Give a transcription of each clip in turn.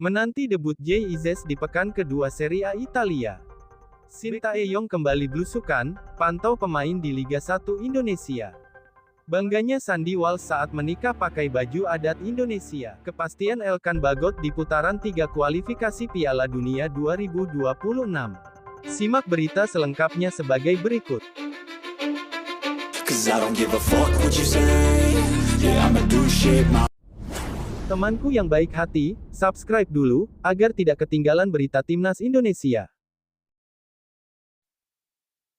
Menanti debut Jay Izzes di pekan kedua Serie A Italia. Sintayong kembali blusukan, pantau pemain di Liga 1 Indonesia. Bangganya Sandy Walsh saat menikah pakai baju adat Indonesia. Kepastian Elkan Bagot di putaran 3 kualifikasi Piala Dunia 2026. Simak berita selengkapnya sebagai berikut. Temanku yang baik hati, subscribe dulu, agar tidak ketinggalan berita Timnas Indonesia.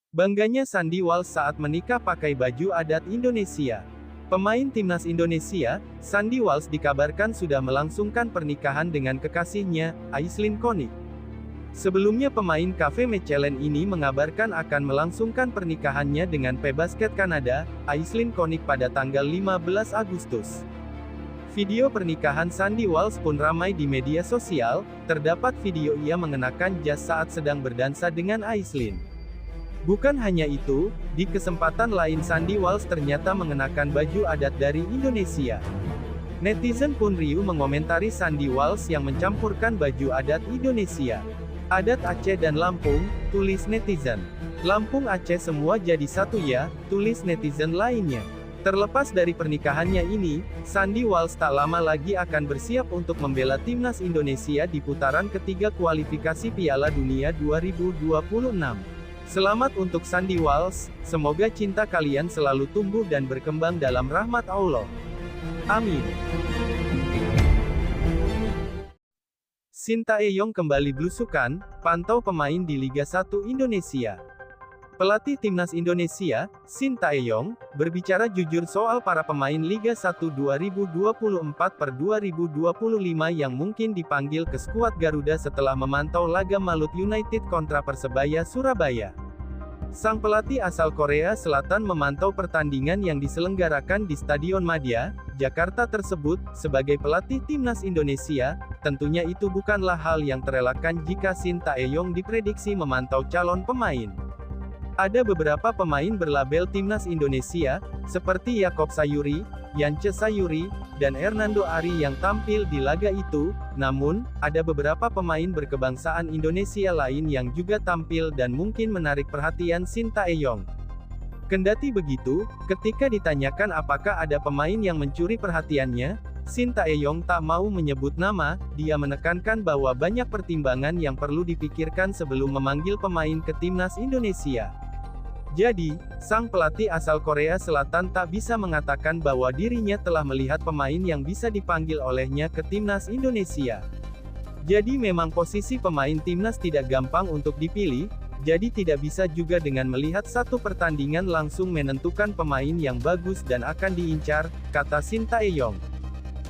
Bangganya Sandy Walsh saat menikah pakai baju adat Indonesia. Pemain Timnas Indonesia, Sandy Walsh dikabarkan sudah melangsungkan pernikahan dengan kekasihnya, Aislinn Konik. Sebelumnya pemain Cafe Mechelen ini mengabarkan akan melangsungkan pernikahannya dengan pebasket Kanada, Aislinn Konik pada tanggal 15 Agustus. Video pernikahan Sandy Walsh pun ramai di media sosial, terdapat video ia mengenakan jas saat sedang berdansa dengan Aislinn. Bukan hanya itu, di kesempatan lain Sandy Walsh ternyata mengenakan baju adat dari Indonesia. Netizen pun riuh mengomentari Sandy Walsh yang mencampurkan baju adat Indonesia. Adat Aceh dan Lampung, tulis netizen. Lampung Aceh semua jadi satu ya, tulis netizen lainnya. Terlepas dari pernikahannya ini, Sandy Walsh tak lama lagi akan bersiap untuk membela Timnas Indonesia di putaran ketiga kualifikasi Piala Dunia 2026. Selamat untuk Sandy Walsh, semoga cinta kalian selalu tumbuh dan berkembang dalam rahmat Allah. Amin. Sintayong kembali blusukan, pantau pemain di Liga 1 Indonesia. Pelatih Timnas Indonesia, Sintayong, berbicara jujur soal para pemain Liga 1 2024/2025 yang mungkin dipanggil ke skuad Garuda setelah memantau laga Malut United kontra Persebaya Surabaya. Sang pelatih asal Korea Selatan memantau pertandingan yang diselenggarakan di Stadion Madia, Jakarta tersebut. Sebagai pelatih Timnas Indonesia, tentunya itu bukanlah hal yang terelakkan jika Sintayong diprediksi memantau calon pemain. Ada beberapa pemain berlabel Timnas Indonesia, seperti Yakob Sayuri, Yance Sayuri, dan Hernando Ari yang tampil di laga itu, namun, ada beberapa pemain berkebangsaan Indonesia lain yang juga tampil dan mungkin menarik perhatian Sintayong. Kendati begitu, ketika ditanyakan apakah ada pemain yang mencuri perhatiannya, Sintayong tak mau menyebut nama. Dia menekankan bahwa banyak pertimbangan yang perlu dipikirkan sebelum memanggil pemain ke Timnas Indonesia. Jadi, sang pelatih asal Korea Selatan tak bisa mengatakan bahwa dirinya telah melihat pemain yang bisa dipanggil olehnya ke Timnas Indonesia. Jadi memang posisi pemain Timnas tidak gampang untuk dipilih, jadi tidak bisa juga dengan melihat satu pertandingan langsung menentukan pemain yang bagus dan akan diincar, kata Sintayong.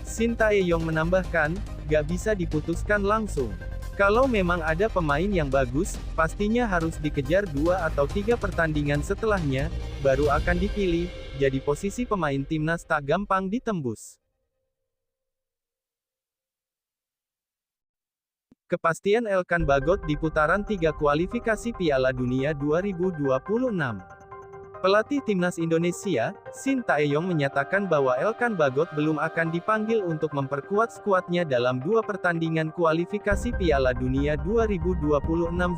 Sintayong menambahkan, gak bisa diputuskan langsung. Kalau memang ada pemain yang bagus, pastinya harus dikejar 2 atau 3 pertandingan setelahnya, baru akan dipilih, jadi posisi pemain Timnas tak gampang ditembus. Kepastian Elkan Bagot di putaran 3 kualifikasi Piala Dunia 2026. Pelatih Timnas Indonesia, Sintayong menyatakan bahwa Elkan Bagot belum akan dipanggil untuk memperkuat skuadnya dalam 2 pertandingan kualifikasi Piala Dunia 2026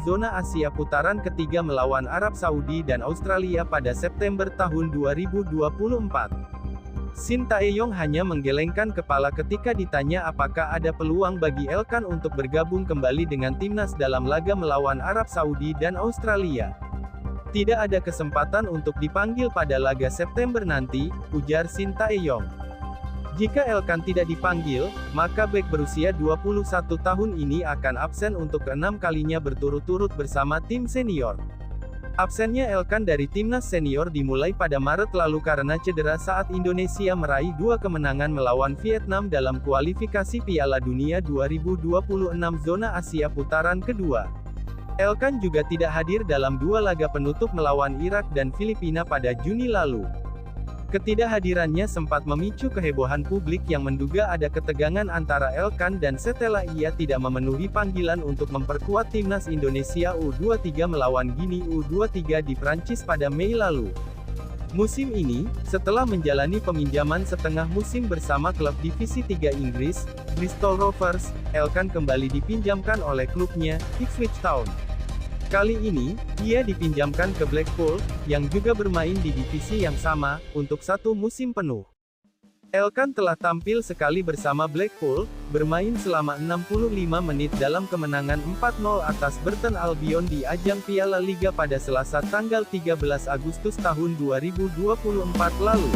zona Asia putaran ketiga melawan Arab Saudi dan Australia pada September tahun 2024. Sintayong hanya menggelengkan kepala ketika ditanya apakah ada peluang bagi Elkan untuk bergabung kembali dengan Timnas dalam laga melawan Arab Saudi dan Australia. Tidak ada kesempatan untuk dipanggil pada laga September nanti, ujar Sintayong. Jika Elkan tidak dipanggil, maka bek berusia 21 tahun ini akan absen untuk ke-6 kalinya berturut-turut bersama tim senior. Absennya Elkan dari Timnas Senior dimulai pada Maret lalu karena cedera saat Indonesia meraih 2 kemenangan melawan Vietnam dalam kualifikasi Piala Dunia 2026 zona Asia putaran kedua. Elkan juga tidak hadir dalam 2 laga penutup melawan Irak dan Filipina pada Juni lalu. Ketidakhadirannya sempat memicu kehebohan publik yang menduga ada ketegangan antara Elkan dan setelah ia tidak memenuhi panggilan untuk memperkuat Timnas Indonesia U23 melawan Guinea U23 di Prancis pada Mei lalu. Musim ini, setelah menjalani peminjaman setengah musim bersama klub Divisi 3 Inggris, Bristol Rovers, Elkan kembali dipinjamkan oleh klubnya, Ipswich Town. Kali ini, ia dipinjamkan ke Blackpool, yang juga bermain di divisi yang sama, untuk satu musim penuh. Elkan telah tampil sekali bersama Blackpool, bermain selama 65 menit dalam kemenangan 4-0 atas Burton Albion di ajang Piala Liga pada Selasa tanggal 13 Agustus tahun 2024 lalu.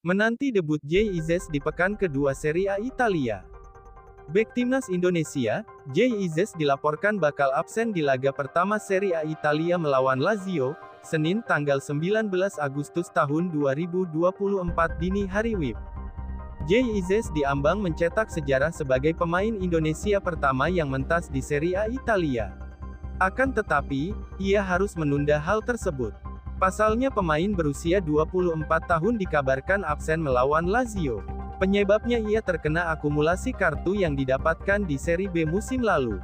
Menanti debut Jay Izzes di pekan kedua Serie A Italia. Bek timnas Indonesia, Jay Izzes dilaporkan bakal absen di laga pertama Serie A Italia melawan Lazio, Senin tanggal 19 Agustus tahun 2024 dini hari WIB. Jay Izzes diambang mencetak sejarah sebagai pemain Indonesia pertama yang mentas di Serie A Italia. Akan tetapi, ia harus menunda hal tersebut. Pasalnya pemain berusia 24 tahun dikabarkan absen melawan Lazio. Penyebabnya ia terkena akumulasi kartu yang didapatkan di Serie B musim lalu.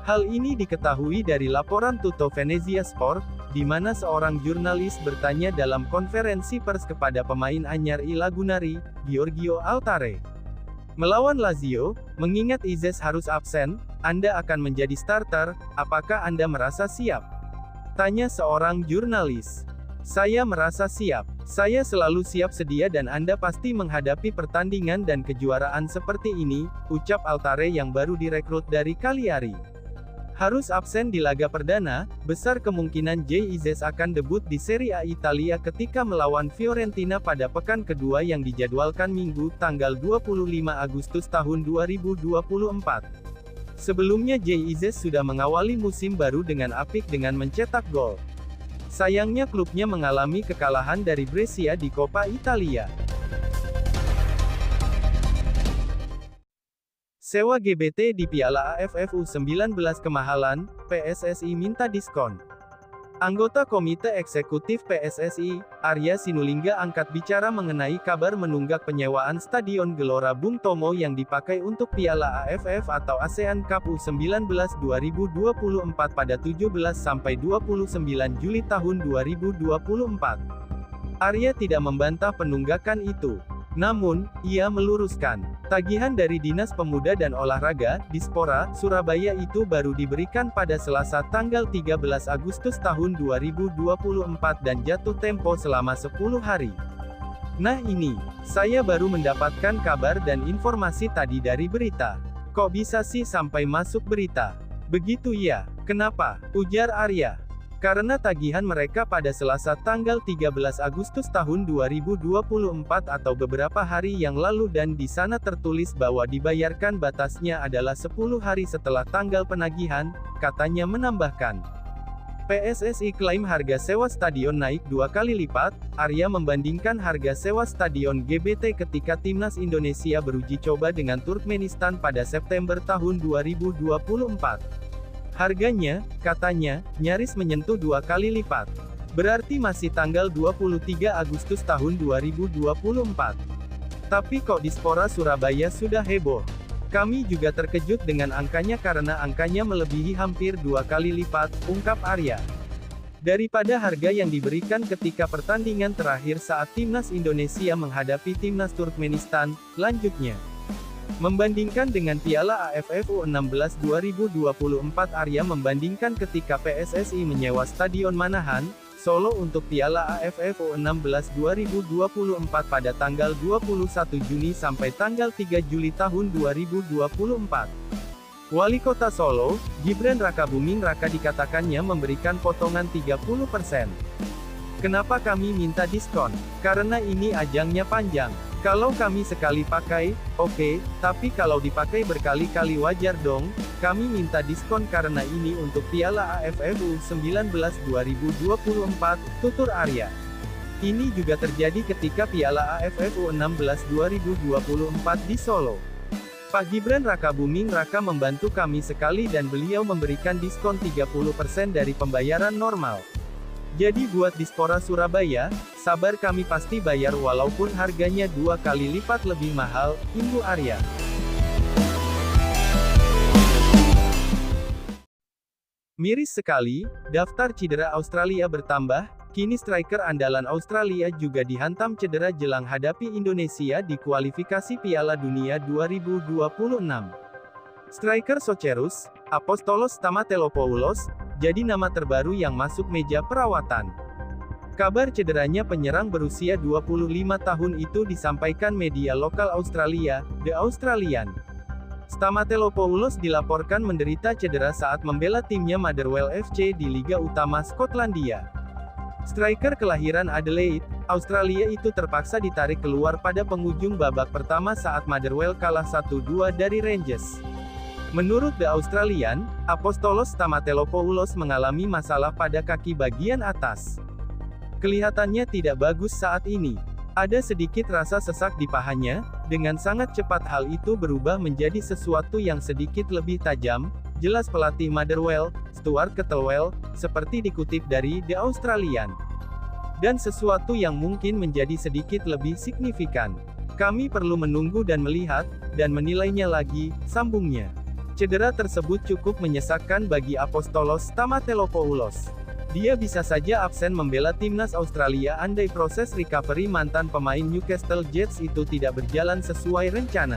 Hal ini diketahui dari laporan Tutto Venezia Sport, di mana seorang jurnalis bertanya dalam konferensi pers kepada pemain anyar I Lagunari, Giorgio Altare. Melawan Lazio, mengingat Izzes harus absen, Anda akan menjadi starter, apakah Anda merasa siap? Tanya seorang jurnalis. Saya merasa siap. Saya selalu siap sedia dan Anda pasti menghadapi pertandingan dan kejuaraan seperti ini, ucap Altare yang baru direkrut dari Cagliari. Harus absen di laga perdana, besar kemungkinan Jay Izzes akan debut di Serie A Italia ketika melawan Fiorentina pada pekan kedua yang dijadwalkan Minggu, tanggal 25 Agustus tahun 2024. Sebelumnya Jay Izzes sudah mengawali musim baru dengan apik dengan mencetak gol. Sayangnya klubnya mengalami kekalahan dari Brescia di Coppa Italia. Sewa GBT di Piala AFF U19 kemahalan, PSSI minta diskon. Anggota Komite Eksekutif PSSI, Arya Sinulinga angkat bicara mengenai kabar menunggak penyewaan Stadion Gelora Bung Tomo yang dipakai untuk Piala AFF atau ASEAN Cup U19 2024 pada 17-29 Juli tahun 2024. Arya tidak membantah penunggakan itu. Namun, ia meluruskan, tagihan dari Dinas Pemuda dan Olahraga, Dispora, Surabaya itu baru diberikan pada Selasa tanggal 13 Agustus tahun 2024 dan jatuh tempo selama 10 hari. Nah ini, saya baru mendapatkan kabar dan informasi tadi dari berita. Kok bisa sih sampai masuk berita? Begitu ya, kenapa? Ujar Arya. Karena tagihan mereka pada Selasa tanggal 13 Agustus tahun 2024 atau beberapa hari yang lalu dan di sana tertulis bahwa dibayarkan batasnya adalah 10 hari setelah tanggal penagihan, katanya menambahkan. PSSI klaim harga sewa stadion naik 2 kali lipat. Arya membandingkan harga sewa stadion GBT ketika Timnas Indonesia beruji coba dengan Turkmenistan pada September tahun 2024. Harganya, katanya, nyaris menyentuh 2 kali lipat. Berarti masih tanggal 23 Agustus tahun 2024. Tapi kok Dispora Surabaya sudah heboh? Kami juga terkejut dengan angkanya karena angkanya melebihi hampir 2 kali lipat, ungkap Arya. Daripada harga yang diberikan ketika pertandingan terakhir saat Timnas Indonesia menghadapi Timnas Turkmenistan, lanjutnya. Membandingkan dengan Piala AFF U16 2024, Arya membandingkan ketika PSSI menyewa Stadion Manahan, Solo untuk Piala AFF U16 2024 pada tanggal 21 Juni sampai tanggal 3 Juli tahun 2024. Wali Kota Solo, Gibran Rakabuming Raka dikatakannya memberikan potongan 30%. Kenapa kami minta diskon? Karena ini ajangnya panjang. Kalau kami sekali pakai, oke, tapi kalau dipakai berkali-kali wajar dong, kami minta diskon karena ini untuk Piala AFF U19 2024, tutur Arya. Ini juga terjadi ketika Piala AFF U16 2024 di Solo. Pak Gibran Rakabuming Raka membantu kami sekali dan beliau memberikan diskon 30% dari pembayaran normal. Jadi buat Dispora Surabaya, sabar kami pasti bayar walaupun harganya 2 kali lipat lebih mahal, imbu Arya. Miris sekali, daftar cedera Australia bertambah, kini striker andalan Australia juga dihantam cedera jelang hadapi Indonesia di kualifikasi Piala Dunia 2026. Striker Socherus, Apostolos Stamatelopoulos, jadi nama terbaru yang masuk meja perawatan. Kabar cederanya penyerang berusia 25 tahun itu disampaikan media lokal Australia, The Australian. Stamatelopoulos dilaporkan menderita cedera saat membela timnya Motherwell FC di Liga Utama Skotlandia. Striker kelahiran Adelaide, Australia itu terpaksa ditarik keluar pada penghujung babak pertama saat Motherwell kalah 1-2 dari Rangers. Menurut The Australian, Apostolos Stamatelopoulos mengalami masalah pada kaki bagian atas. Kelihatannya tidak bagus saat ini. Ada sedikit rasa sesak di pahanya, dengan sangat cepat hal itu berubah menjadi sesuatu yang sedikit lebih tajam, jelas pelatih Motherwell, Stuart Kettlewell, seperti dikutip dari The Australian. Dan sesuatu yang mungkin menjadi sedikit lebih signifikan. Kami perlu menunggu dan melihat, dan menilainya lagi, sambungnya. Cedera tersebut cukup menyesakkan bagi Apostolos Stamatelopoulos. Dia bisa saja absen membela timnas Australia andai proses recovery mantan pemain Newcastle Jets itu tidak berjalan sesuai rencana.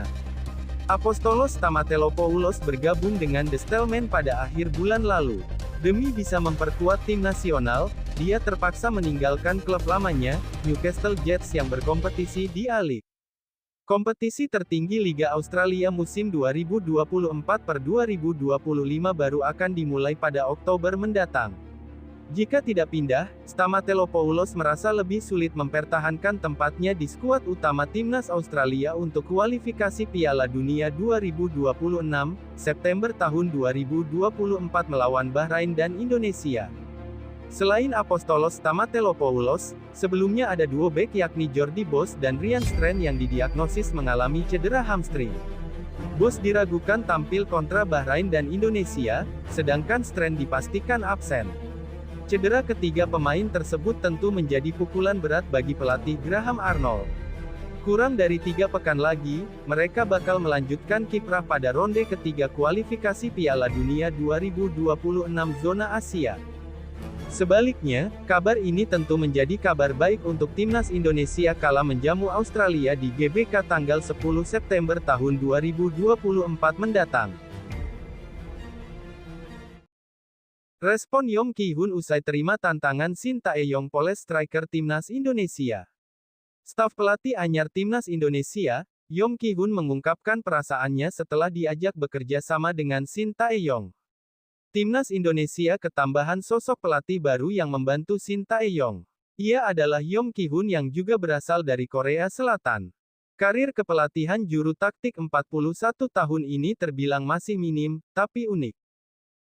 Apostolos Stamatelopoulos bergabung dengan The Stallman pada akhir bulan lalu. Demi bisa memperkuat tim nasional, dia terpaksa meninggalkan klub lamanya, Newcastle Jets yang berkompetisi di A-League. Kompetisi tertinggi Liga Australia musim 2024-2025 baru akan dimulai pada Oktober mendatang. Jika tidak pindah, Stamatelopoulos merasa lebih sulit mempertahankan tempatnya di skuad utama timnas Australia untuk kualifikasi Piala Dunia 2026, September tahun 2024 melawan Bahrain dan Indonesia. Selain Apostolos Stamatelopoulos, sebelumnya ada duo bek yakni Jordi Bos dan Ryan Strand yang didiagnosis mengalami cedera hamstring. Bos diragukan tampil kontra Bahrain dan Indonesia, sedangkan Strand dipastikan absen. Cedera ketiga pemain tersebut tentu menjadi pukulan berat bagi pelatih Graham Arnold. Kurang dari 3 pekan lagi, mereka bakal melanjutkan kiprah pada ronde ketiga kualifikasi Piala Dunia 2026 zona Asia. Sebaliknya, kabar ini tentu menjadi kabar baik untuk timnas Indonesia kala menjamu Australia di GBK tanggal 10 September tahun 2024 mendatang. Respon Yong Ki-hun usai terima tantangan Shin Tae-yong Poles striker timnas Indonesia. Staf pelatih anyar timnas Indonesia, Yong Ki-hun mengungkapkan perasaannya setelah diajak bekerja sama dengan Shin Tae-yong. Timnas Indonesia ketambahan sosok pelatih baru yang membantu Shin Tae-yong. Ia adalah Yong Ki-hun yang juga berasal dari Korea Selatan. Karir kepelatihan juru taktik 41 tahun ini terbilang masih minim, tapi unik.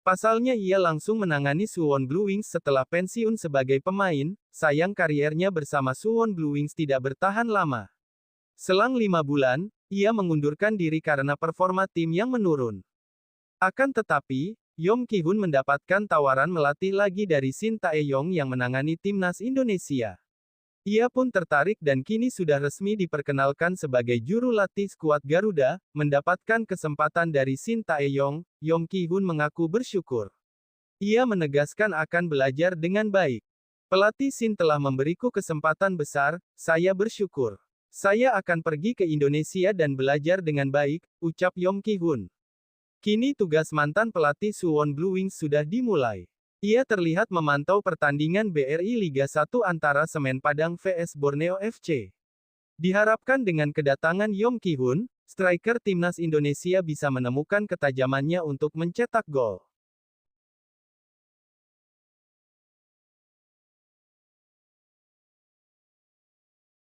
Pasalnya ia langsung menangani Suwon Bluewings setelah pensiun sebagai pemain, sayang kariernya bersama Suwon Bluewings tidak bertahan lama. Selang 5 bulan, ia mengundurkan diri karena performa tim yang menurun. Akan tetapi, Yong Ki-hun mendapatkan tawaran melatih lagi dari Shin Tae-yong yang menangani timnas Indonesia. Ia pun tertarik dan kini sudah resmi diperkenalkan sebagai juru latih skuad Garuda, mendapatkan kesempatan dari Shin Tae-yong, Yong Ki-hun mengaku bersyukur. Ia menegaskan akan belajar dengan baik. Pelatih Shin telah memberiku kesempatan besar, saya bersyukur. Saya akan pergi ke Indonesia dan belajar dengan baik, ucap Yong Ki-hun. Kini tugas mantan pelatih Suwon Bluewings sudah dimulai. Ia terlihat memantau pertandingan BRI Liga 1 antara Semen Padang vs Borneo FC. Diharapkan dengan kedatangan Yong Ki-hun, striker timnas Indonesia bisa menemukan ketajamannya untuk mencetak gol.